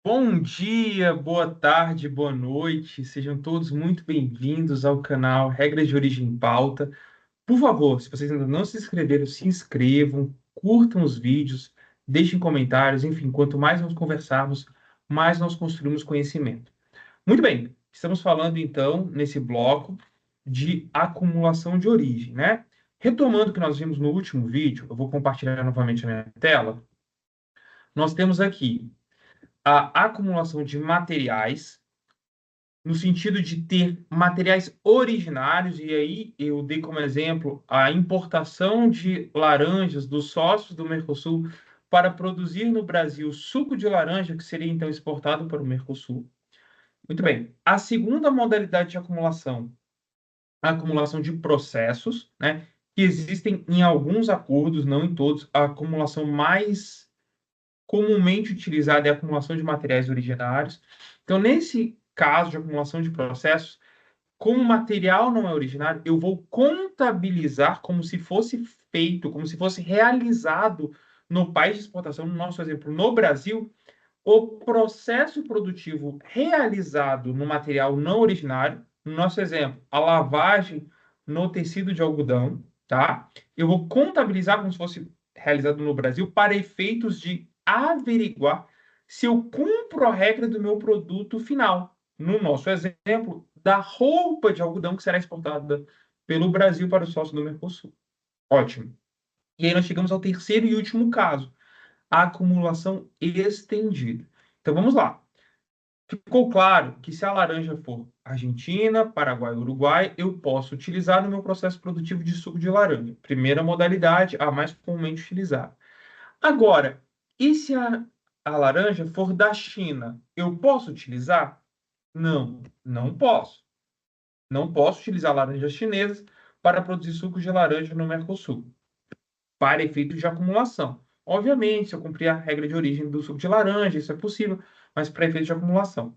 Bom dia, boa tarde, boa noite. Sejam todos muito bem-vindos ao canal Regras de Origem em Pauta. Por favor, se vocês ainda não se inscreveram, se inscrevam, curtam os vídeos, deixem comentários. Enfim, quanto mais nós conversarmos, mais nós construímos conhecimento. Muito bem, estamos falando então nesse bloco de acumulação de origem, né? Retomando o que nós vimos no último vídeo, eu vou compartilhar novamente a minha tela. Nós temos aqui a acumulação de materiais, no sentido de ter materiais originários, e aí eu dei como exemplo a importação de laranjas dos sócios do Mercosul para produzir no Brasil suco de laranja, que seria então exportado para o Mercosul. Muito bem. A segunda modalidade de acumulação, a acumulação de processos, né, que existem em alguns acordos, não em todos. A acumulação mais comumente utilizada é a acumulação de materiais originários. Então, nesse caso de acumulação de processos, como o material não é originário, eu vou contabilizar como se fosse feito, como se fosse realizado no país de exportação, no nosso exemplo, no Brasil, o processo produtivo realizado no material não originário, no nosso exemplo, a lavagem no tecido de algodão, tá? Eu vou contabilizar como se fosse realizado no Brasil para efeitos de averiguar se eu cumpro a regra do meu produto final. No nosso exemplo, da roupa de algodão que será exportada pelo Brasil para o sócio do Mercosul. Ótimo. E aí nós chegamos ao terceiro e último caso, a acumulação estendida. Então vamos lá. Ficou claro que se a laranja for Argentina, Paraguai, Uruguai, eu posso utilizar no meu processo produtivo de suco de laranja. Primeira modalidade, a mais comumente utilizada. Agora, e se a laranja for da China, eu posso utilizar? Não, não posso. Não posso utilizar laranjas chinesas para produzir suco de laranja no Mercosul, para efeitos de acumulação. Obviamente, se eu cumprir a regra de origem do suco de laranja, isso é possível, mas para efeitos de acumulação.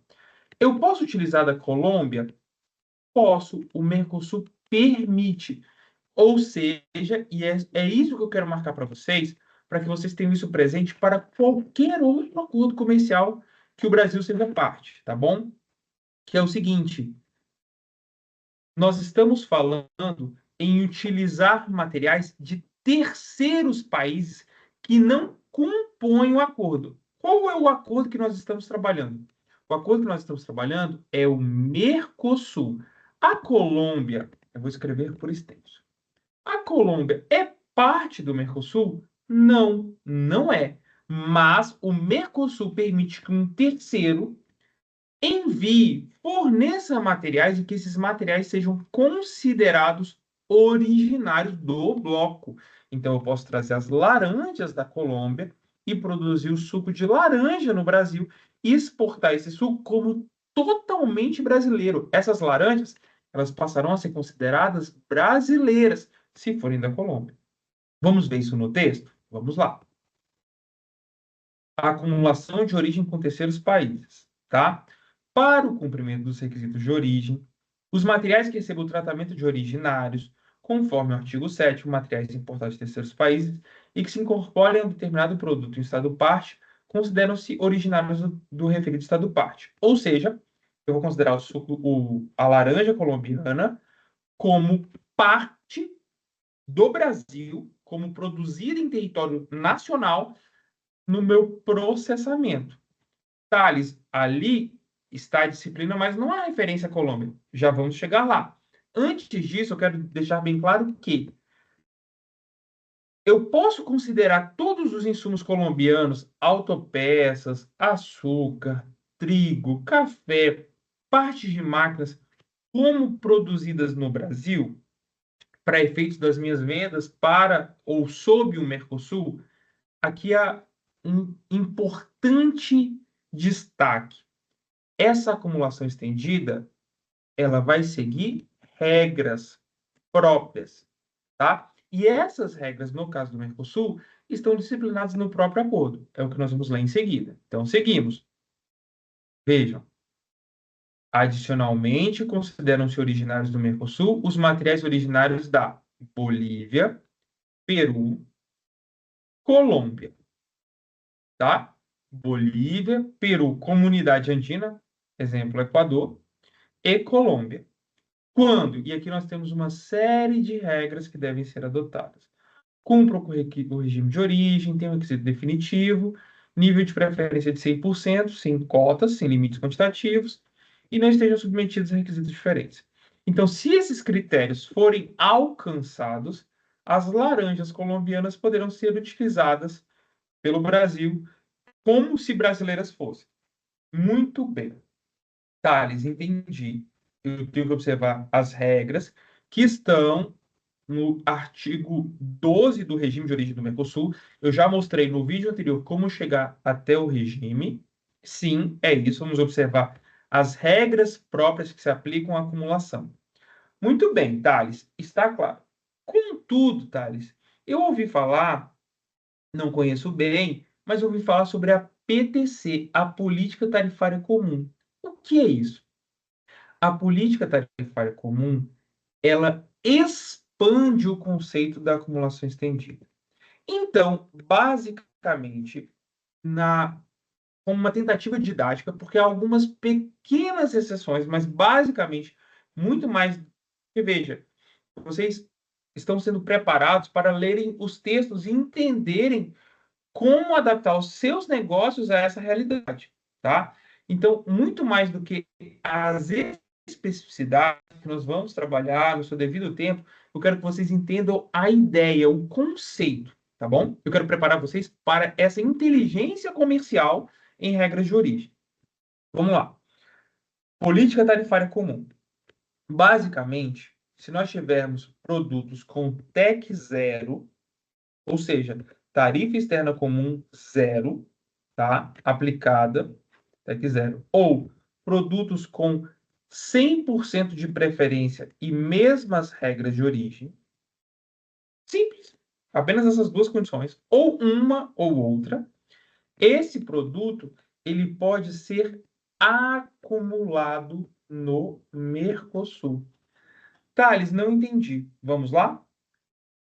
Eu posso utilizar da Colômbia? Posso. O Mercosul permite. Ou seja, e é isso que eu quero marcar para vocês, para que vocês tenham isso presente para qualquer outro acordo comercial que o Brasil seja parte, tá bom? Que é o seguinte: nós estamos falando em utilizar materiais de terceiros países que não compõem o acordo. Qual é o acordo que nós estamos trabalhando? O acordo que nós estamos trabalhando é o Mercosul. A Colômbia, eu vou escrever por extenso. A Colômbia é parte do Mercosul? Não, não é. Mas o Mercosul permite que um terceiro envie, forneça materiais e que esses materiais sejam considerados originários do bloco. Então, eu posso trazer as laranjas da Colômbia e produzir o suco de laranja no Brasil e exportar esse suco como totalmente brasileiro. Essas laranjas, elas passarão a ser consideradas brasileiras se forem da Colômbia. Vamos ver isso no texto? Vamos lá. A acumulação de origem com terceiros países, tá? Para o cumprimento dos requisitos de origem, os materiais que recebam o tratamento de originários, conforme o artigo 7º, materiais importados de terceiros países e que se incorporem a um determinado produto em estado parte, consideram-se originários do referido estado parte. Ou seja, eu vou considerar a laranja colombiana como parte do Brasil, como produzida em território nacional no meu processamento. Thales, ali está a disciplina, mas não há referência à Colômbia. Já vamos chegar lá. Antes disso, eu quero deixar bem claro que eu posso considerar todos os insumos colombianos, autopeças, açúcar, trigo, café, partes de máquinas, como produzidas no Brasil, para efeitos das minhas vendas para ou sob o Mercosul. Aqui há um importante destaque. Essa acumulação estendida, ela vai seguir regras próprias, tá? E essas regras, no caso do Mercosul, estão disciplinadas no próprio acordo. É o que nós vamos ler em seguida. Então, seguimos. Vejam. Adicionalmente, consideram-se originários do Mercosul os materiais originários da Bolívia, Peru, Colômbia, tá? Bolívia, Peru, Comunidade Andina, exemplo, Equador, e Colômbia. Quando? E aqui nós temos uma série de regras que devem ser adotadas. Cumpra o regime de origem, tem um requisito definitivo, nível de preferência de 100%, sem cotas, sem limites quantitativos, e não estejam submetidos a requisitos diferentes. Então, se esses critérios forem alcançados, as laranjas colombianas poderão ser utilizadas pelo Brasil como se brasileiras fossem. Muito bem. Thales, entendi. Eu tenho que observar as regras que estão no artigo 12 do regime de origem do Mercosul. Eu já mostrei no vídeo anterior como chegar até o regime. Sim, é isso. Vamos observar as regras próprias que se aplicam à acumulação. Muito bem, Thales, está claro. Contudo, Thales, eu ouvi falar, não conheço bem, mas ouvi falar sobre a PTC, a Política Tarifária Comum. O que é isso? A Política Tarifária Comum, ela expande o conceito da acumulação estendida. Então, basicamente, como uma tentativa didática, porque há algumas pequenas exceções, mas basicamente muito mais. Que veja, vocês estão sendo preparados para lerem os textos e entenderem como adaptar os seus negócios a essa realidade, tá? Então, muito mais do que as especificidades que nós vamos trabalhar no seu devido tempo, eu quero que vocês entendam a ideia, o conceito, tá bom? Eu quero preparar vocês para essa inteligência comercial em regras de origem. Vamos lá. Política tarifária comum. Basicamente, se nós tivermos produtos com TEC zero, ou seja, tarifa externa comum zero, tá? Aplicada, TEC zero, ou produtos com 100% de preferência e mesmas regras de origem, simples, apenas essas duas condições, ou uma ou outra, esse produto ele pode ser acumulado no Mercosul. Thales, não entendi. Vamos lá?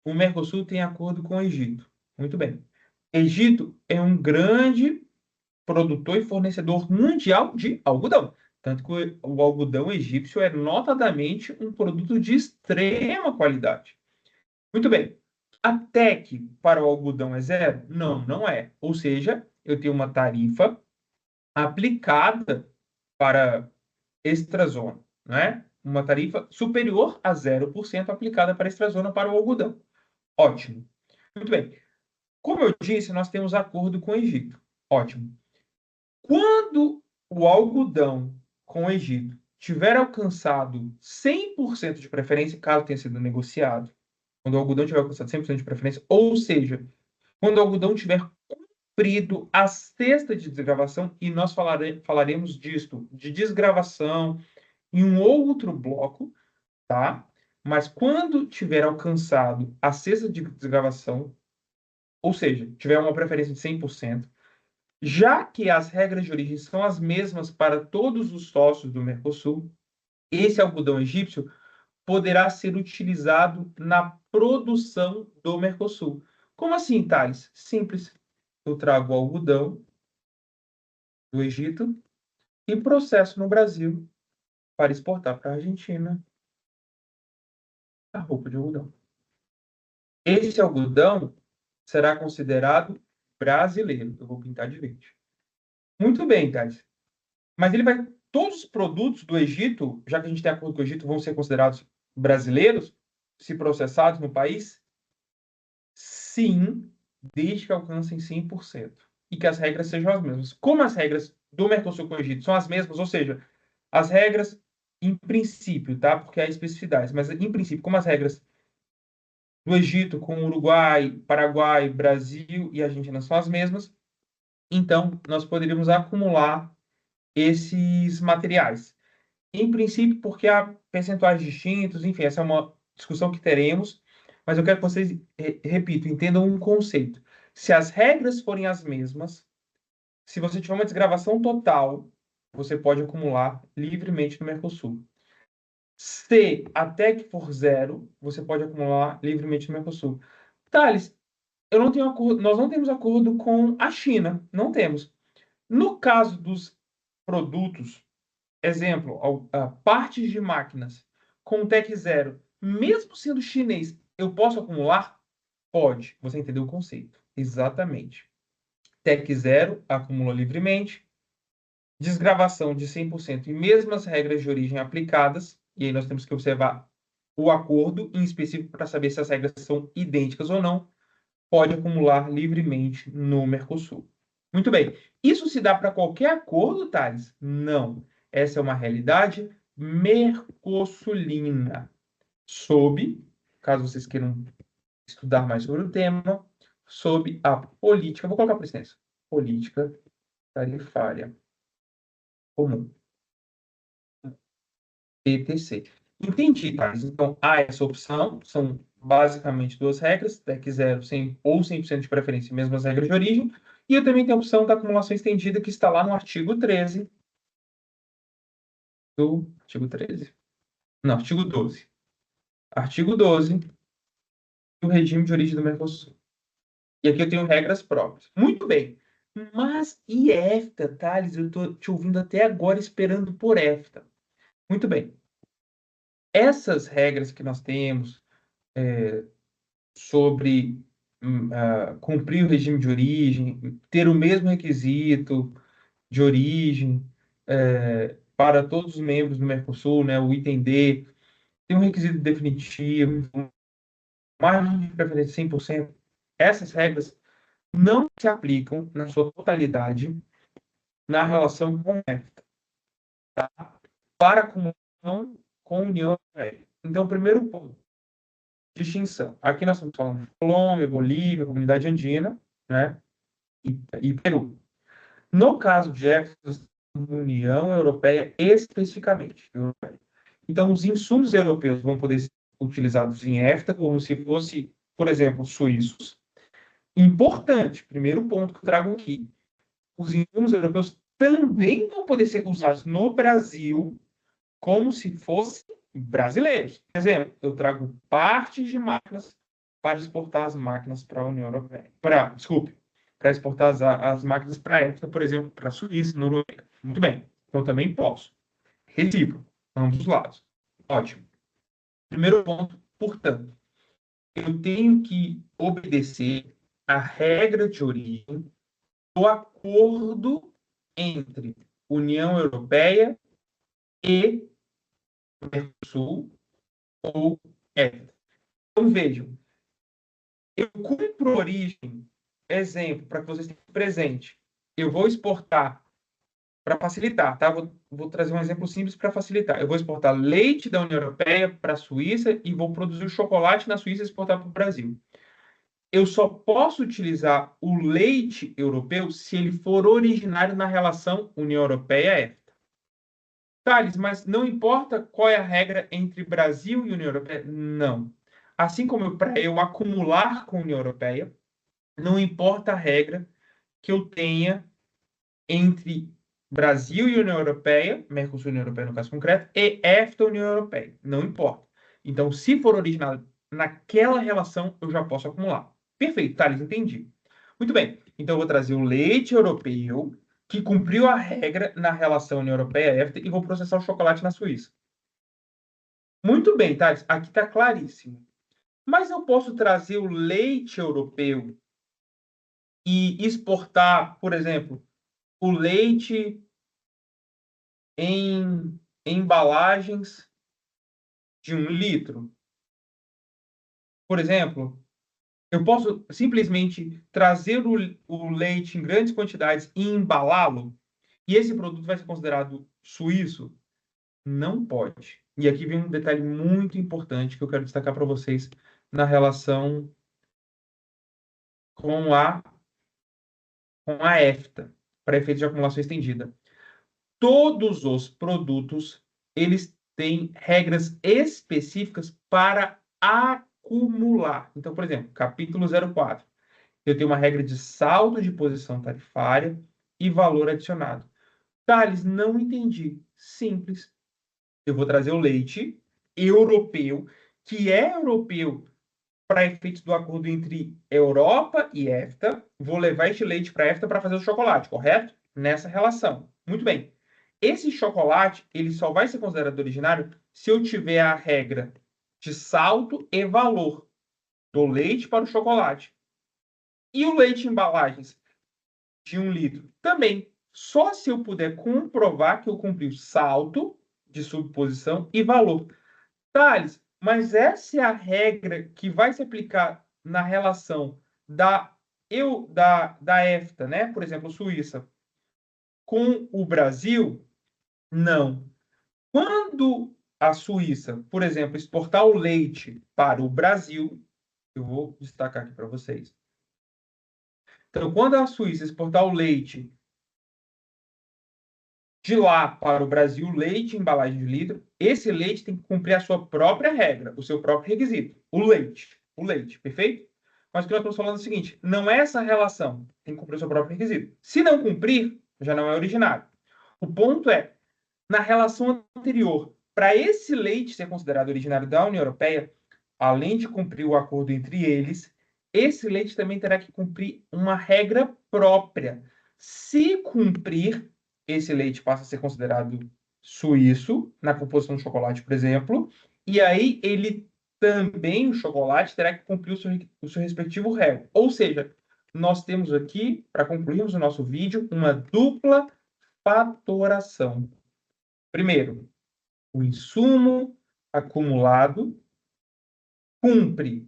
O Mercosul tem acordo com o Egito. Muito bem. Egito é um grande produtor e fornecedor mundial de algodão. Tanto que o algodão egípcio é notadamente um produto de extrema qualidade. Muito bem. A TEC para o algodão é zero? Não, não é. Ou seja, eu tenho uma tarifa aplicada para extrazona, né? Uma tarifa superior a 0% aplicada para extrazona para o algodão. Ótimo. Muito bem. Como eu disse, nós temos acordo com o Egito. Ótimo. Quando o algodão com o Egito tiver alcançado 100% de preferência, caso tenha sido negociado, quando o algodão tiver alcançado 100% de preferência, ou seja, quando o algodão tiver cumprido a cesta de desgravação, e nós falaremos disto, de desgravação, em um outro bloco, tá? Mas quando tiver alcançado a cesta de desgravação, ou seja, tiver uma preferência de 100%, já que as regras de origem são as mesmas para todos os sócios do Mercosul, esse algodão egípcio poderá ser utilizado na produção do Mercosul. Como assim, Thales? Simples. Eu trago o algodão do Egito e processo no Brasil para exportar para a Argentina a roupa de algodão. Esse algodão será considerado brasileiro. Eu vou pintar de verde. Muito bem, Thales. Mas ele vai. Todos os produtos do Egito, já que a gente tem acordo com o Egito, vão ser considerados brasileiros, se processados no país? Sim, desde que alcancem 100%. E que as regras sejam as mesmas. Como as regras do Mercosul com o Egito são as mesmas, ou seja, as regras, em princípio, tá? Porque há especificidades, mas em princípio, como as regras do Egito com Uruguai, Paraguai, Brasil e Argentina são as mesmas, então nós poderíamos acumular esses materiais. Em princípio, porque há percentuais distintos, enfim, essa é uma discussão que teremos, mas eu quero que vocês, repito, entendam um conceito. Se as regras forem as mesmas, se você tiver uma desgravação total, você pode acumular livremente no Mercosul. Se até que for zero, você pode acumular livremente no Mercosul. Thales, eu não tenho acordo, nós não temos acordo com a China, não temos. No caso dos produtos, exemplo, partes de máquinas com TEC 0, mesmo sendo chinês, eu posso acumular? Pode. Você entendeu o conceito. Exatamente. TEC 0 acumula livremente, desgravação de 100% e mesmas regras de origem aplicadas, e aí nós temos que observar o acordo em específico para saber se as regras são idênticas ou não, pode acumular livremente no Mercosul. Muito bem. Isso se dá para qualquer acordo, Thales? Não. Essa é uma realidade mercosulina. Sob, caso vocês queiram estudar mais sobre o tema, sob a política, vou colocar por extenso, política tarifária comum, PTC. Entendi, Thales. Então, há essa opção, são basicamente duas regras, TEC 0 100, ou 100% de preferência, mesmas regras de origem, e eu também tenho a opção da acumulação estendida, que está lá no artigo 13 do artigo 13? Não, artigo 12. Artigo 12 do regime de origem do Mercosul. E aqui eu tenho regras próprias. Muito bem. Mas e EFTA, Thales? Eu estou te ouvindo até agora esperando por EFTA. Muito bem. Essas regras que nós temos sobre cumprir o regime de origem, ter o mesmo requisito de origem para todos os membros do Mercosul, né, o item D, tem um requisito definitivo, margem de preferência 100%. Essas regras não se aplicam na sua totalidade na relação com EFTA, tá? Para a comunhão com a União Europeia. Então, primeiro ponto, distinção. Aqui nós estamos falando de Colômbia, Bolívia, Comunidade Andina, né? E Peru. No caso de EFTA, União Europeia especificamente. Então, os insumos europeus vão poder ser utilizados em EFTA como se fosse, por exemplo, suíços. Importante, primeiro ponto que eu trago aqui. Os insumos europeus também vão poder ser usados no Brasil como se fossem brasileiros. Por exemplo, eu trago partes de máquinas para exportar as máquinas para a União Europeia. Para exportar as máquinas para a EFTA, por exemplo, para a Suíça, Noruega. Muito bem. Então, também posso. Recíproco, ambos os lados. Ótimo. Primeiro ponto, portanto, eu tenho que obedecer a regra de origem do acordo entre União Europeia e Mercosul ou EFTA. Então, vejam, eu cumpro origem, exemplo, para que vocês tenham presente. Eu vou exportar, para facilitar, tá? Vou trazer um exemplo simples para facilitar. Eu vou exportar leite da União Europeia para a Suíça e vou produzir o chocolate na Suíça e exportar para o Brasil. Eu só posso utilizar o leite europeu se ele for originário na relação União Europeia-EFTA. Thales, mas não importa qual é a regra entre Brasil e União Europeia? Não. Assim como para eu acumular com a União Europeia, não importa a regra que eu tenha entre Brasil e União Europeia, Mercosul e União Europeia no caso concreto, e EFTA União Europeia. Não importa. Então, se for originado naquela relação, eu já posso acumular. Perfeito, Thales, entendi. Muito bem. Então, eu vou trazer o leite europeu que cumpriu a regra na relação União Europeia-EFTA e vou processar o chocolate na Suíça. Muito bem, Thales, aqui está claríssimo. Mas eu posso trazer o leite europeu e exportar, por exemplo, o leite em embalagens de 1 litro. Por exemplo, eu posso simplesmente trazer o leite em grandes quantidades e embalá-lo, e esse produto vai ser considerado suíço? Não pode. E aqui vem um detalhe muito importante que eu quero destacar para vocês na relação com a EFTA, para efeito de acumulação estendida. Todos os produtos, eles têm regras específicas para acumular. Então, por exemplo, capítulo 04. Eu tenho uma regra de saldo de posição tarifária e valor adicionado. Thales, não entendi. Simples. Eu vou trazer o leite europeu, que é europeu para efeitos do acordo entre Europa e EFTA. Vou levar este leite para a EFTA para fazer o chocolate, correto? nessa relação. Muito bem. Esse chocolate, ele só vai ser considerado originário se eu tiver a regra de salto e valor do leite para o chocolate. E o leite em embalagens de 1 litro também. Só se eu puder comprovar que eu cumpri o salto de subposição e valor. Thales, mas essa é a regra que vai se aplicar na relação da EFTA, né? Por exemplo, Suíça, com o Brasil? Não. Quando a Suíça, por exemplo, exportar o leite para o Brasil, eu vou destacar aqui para vocês. Então, quando a Suíça exportar o leite de lá para o Brasil, leite em embalagem de litro, esse leite tem que cumprir a sua própria regra, o seu próprio requisito. O leite, perfeito? Mas o que nós estamos falando é o seguinte, não é essa relação, tem que cumprir o seu próprio requisito. Se não cumprir, já não é originário. O ponto é, na relação anterior, para esse leite ser considerado originário da União Europeia, além de cumprir o acordo entre eles, esse leite também terá que cumprir uma regra própria. Se cumprir, esse leite passa a ser considerado suíço, na composição do chocolate, por exemplo, e aí ele também, o chocolate, terá que cumprir o seu respectivo réu. Ou seja, nós temos aqui, para concluirmos o nosso vídeo, uma dupla fatoração. Primeiro, o insumo acumulado cumpre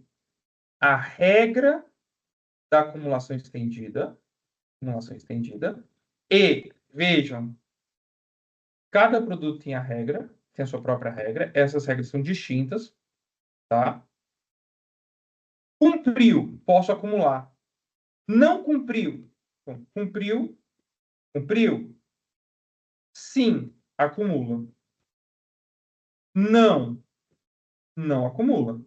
a regra da acumulação estendida, e, vejam, cada produto tem a regra, tem a sua própria regra, essas regras são distintas, tá? Cumpriu, posso acumular. Não cumpriu, bom, cumpriu, sim, acumula. Não, não acumula.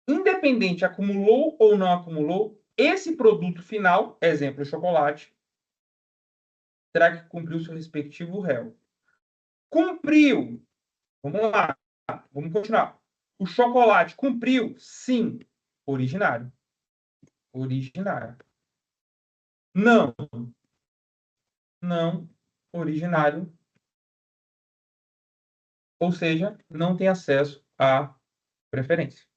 Independente, acumulou ou não acumulou, esse produto final, exemplo, chocolate, terá que cumprir o seu respectivo réu. Cumpriu. Vamos lá. Vamos continuar. O chocolate cumpriu? Sim. Originário. Originário. Não. Não. Originário. Ou seja, não tem acesso à preferência.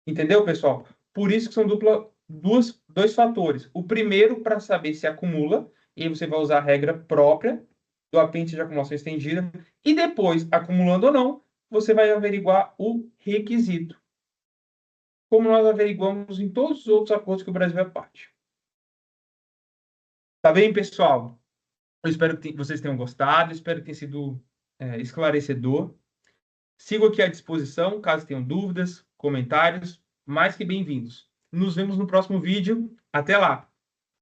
Entendeu, pessoal? Por isso que são dois fatores. O primeiro, para saber se acumula, e aí você vai usar a regra própria do apêndice de acumulação estendida. E depois, acumulando ou não, você vai averiguar o requisito. Como nós averiguamos em todos os outros acordos que o Brasil é parte. Tá bem, pessoal? Eu espero que vocês tenham gostado, espero que tenha sido esclarecedor. Sigo aqui à disposição, caso tenham dúvidas, comentários, mais que bem-vindos. Nos vemos no próximo vídeo. Até lá!